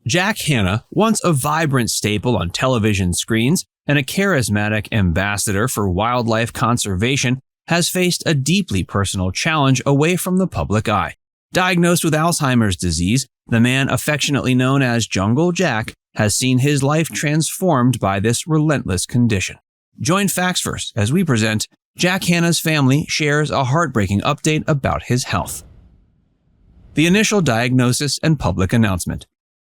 Jack Hanna, once a vibrant staple on television screens and a charismatic ambassador for wildlife conservation, has faced a deeply personal challenge away from the public eye. Diagnosed with Alzheimer's disease, the man affectionately known as Jungle Jack has seen his life transformed by this relentless condition. Join Facts First as we present Jack Hanna's family shares a heartbreaking update about his health. The initial diagnosis and public announcement.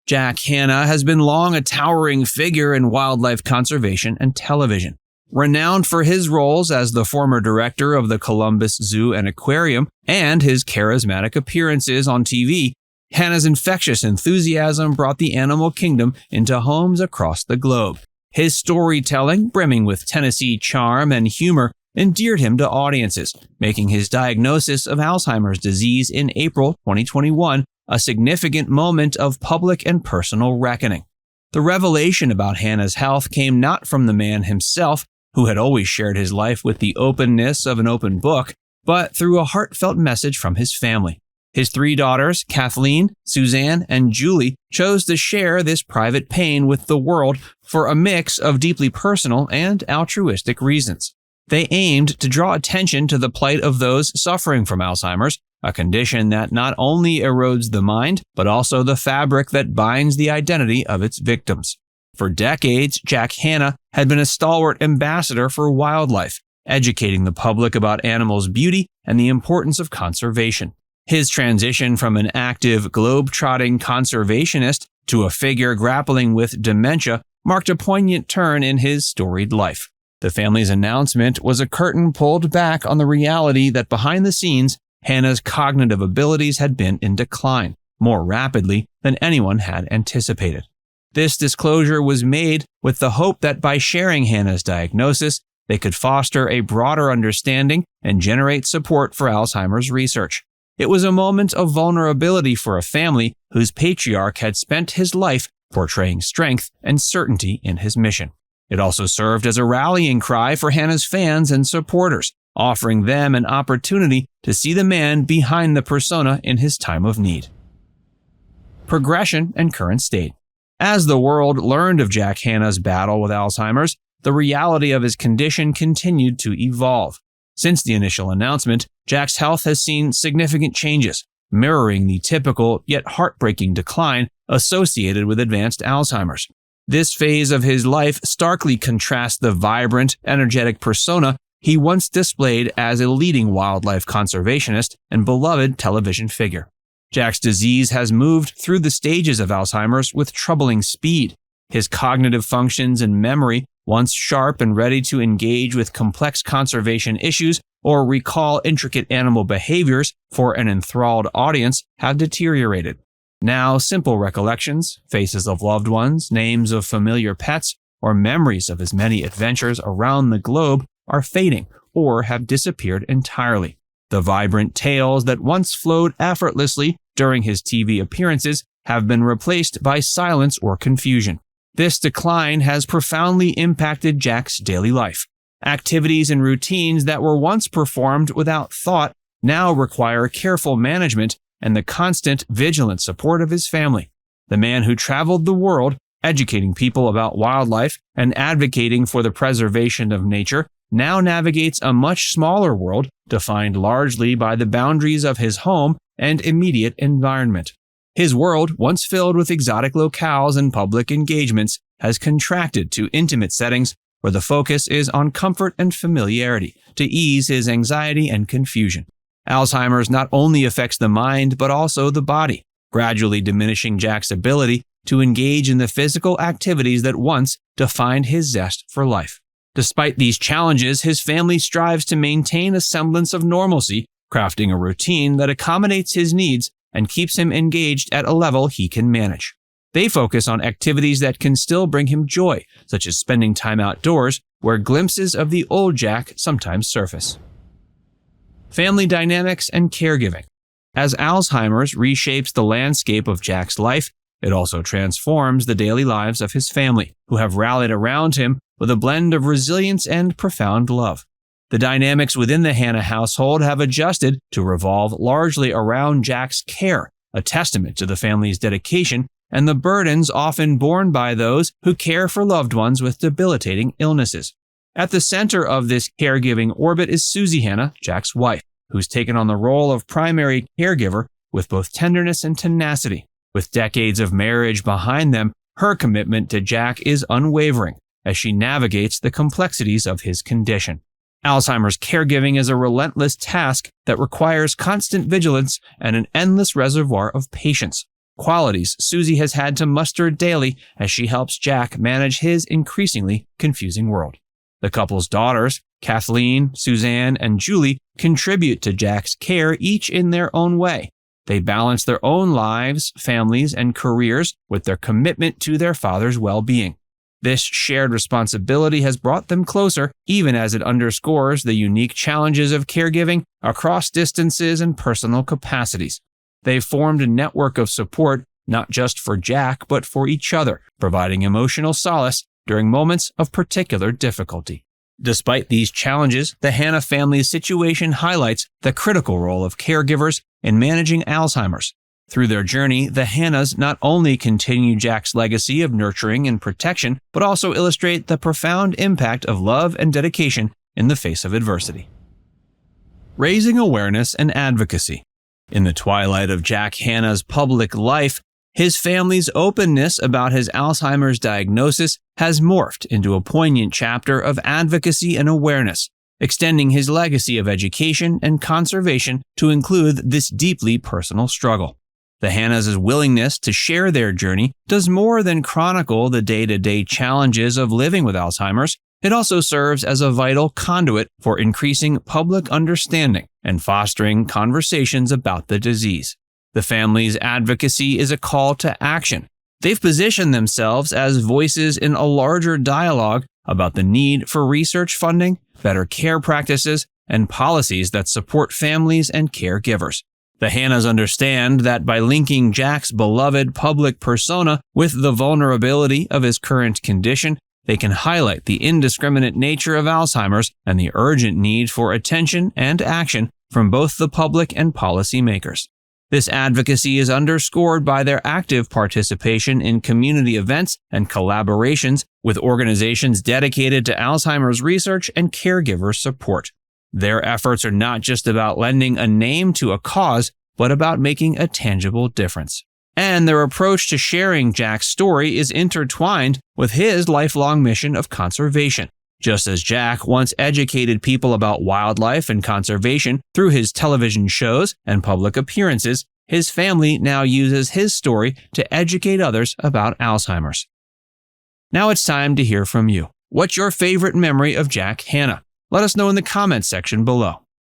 Jack Hanna has been long a towering figure in wildlife conservation and television. Renowned for his roles as the former director of the Columbus Zoo and Aquarium and his charismatic appearances on TV, Hanna's infectious enthusiasm brought the animal kingdom into homes across the globe. His storytelling, brimming with Tennessee charm and humor, endeared him to audiences, making his diagnosis of Alzheimer's disease in April 2021 a significant moment of public and personal reckoning. The revelation about Hanna's health came not from the man himself, who had always shared his life with the openness of an open book, but through a heartfelt message from his family. His 3 daughters, Kathleen, Suzanne, and Julie, chose to share this private pain with the world for a mix of deeply personal and altruistic reasons. They aimed to draw attention to the plight of those suffering from Alzheimer's, a condition that not only erodes the mind, but also the fabric that binds the identity of its victims. For decades, Jack Hanna had been a stalwart ambassador for wildlife, educating the public about animals' beauty and the importance of conservation. His transition from an active, globe-trotting conservationist to a figure grappling with dementia marked a poignant turn in his storied life. The family's announcement was a curtain pulled back on the reality that behind the scenes, Hanna's cognitive abilities had been in decline, more rapidly than anyone had anticipated. This disclosure was made with the hope that by sharing Hanna's diagnosis, they could foster a broader understanding and generate support for Alzheimer's research. It was a moment of vulnerability for a family whose patriarch had spent his life portraying strength and certainty in his mission. It also served as a rallying cry for Hanna's fans and supporters, offering them an opportunity to see the man behind the persona in his time of need. Progression and current state. As the world learned of Jack Hanna's battle with Alzheimer's, the reality of his condition continued to evolve. Since the initial announcement, Jack's health has seen significant changes, mirroring the typical yet heartbreaking decline associated with advanced Alzheimer's. This phase of his life starkly contrasts the vibrant, energetic persona he once displayed as a leading wildlife conservationist and beloved television figure. Jack's disease has moved through the stages of Alzheimer's with troubling speed. His cognitive functions and memory, once sharp and ready to engage with complex conservation issues or recall intricate animal behaviors for an enthralled audience, have deteriorated. Now, simple recollections, faces of loved ones, names of familiar pets, or memories of his many adventures around the globe are fading or have disappeared entirely. The vibrant tales that once flowed effortlessly during his TV appearances have been replaced by silence or confusion. This decline has profoundly impacted Jack's daily life. Activities and routines that were once performed without thought now require careful management and the constant, vigilant support of his family. The man who traveled the world, educating people about wildlife and advocating for the preservation of nature, now navigates a much smaller world defined largely by the boundaries of his home and immediate environment. His world, once filled with exotic locales and public engagements, has contracted to intimate settings where the focus is on comfort and familiarity to ease his anxiety and confusion. Alzheimer's not only affects the mind but also the body, gradually diminishing Jack's ability to engage in the physical activities that once defined his zest for life. Despite these challenges, his family strives to maintain a semblance of normalcy, crafting a routine that accommodates his needs and keeps him engaged at a level he can manage. They focus on activities that can still bring him joy, such as spending time outdoors, where glimpses of the old Jack sometimes surface. Family dynamics and caregiving. As Alzheimer's reshapes the landscape of Jack's life, it also transforms the daily lives of his family, who have rallied around him with a blend of resilience and profound love. The dynamics within the Hanna household have adjusted to revolve largely around Jack's care, a testament to the family's dedication and the burdens often borne by those who care for loved ones with debilitating illnesses. At the center of this caregiving orbit is Suzi Hanna, Jack's wife, who's taken on the role of primary caregiver with both tenderness and tenacity. With decades of marriage behind them, her commitment to Jack is unwavering as she navigates the complexities of his condition. Alzheimer's caregiving is a relentless task that requires constant vigilance and an endless reservoir of patience, qualities Suzi has had to muster daily as she helps Jack manage his increasingly confusing world. The couple's daughters, Kathleen, Suzanne, and Julie, contribute to Jack's care each in their own way. They balance their own lives, families, and careers with their commitment to their father's well-being. This shared responsibility has brought them closer, even as it underscores the unique challenges of caregiving across distances and personal capacities. They've formed a network of support, not just for Jack, but for each other, providing emotional solace during moments of particular difficulty. Despite these challenges, the Hanna family's situation highlights the critical role of caregivers in managing Alzheimer's. Through their journey, the Hannas not only continue Jack's legacy of nurturing and protection, but also illustrate the profound impact of love and dedication in the face of adversity. Raising awareness and advocacy. In the twilight of Jack Hanna's public life, his family's openness about his Alzheimer's diagnosis has morphed into a poignant chapter of advocacy and awareness, extending his legacy of education and conservation to include this deeply personal struggle. The Hannas' willingness to share their journey does more than chronicle the day-to-day challenges of living with Alzheimer's. It also serves as a vital conduit for increasing public understanding and fostering conversations about the disease. The family's advocacy is a call to action. They've positioned themselves as voices in a larger dialogue about the need for research funding, better care practices, and policies that support families and caregivers. The Hannas understand that by linking Jack's beloved public persona with the vulnerability of his current condition, they can highlight the indiscriminate nature of Alzheimer's and the urgent need for attention and action from both the public and policymakers. This advocacy is underscored by their active participation in community events and collaborations with organizations dedicated to Alzheimer's research and caregiver support. Their efforts are not just about lending a name to a cause, but about making a tangible difference. And their approach to sharing Jack's story is intertwined with his lifelong mission of conservation. Just as Jack once educated people about wildlife and conservation through his television shows and public appearances, his family now uses his story to educate others about Alzheimer's. Now it's time to hear from you. What's your favorite memory of Jack Hanna? Let us know in the comments section below.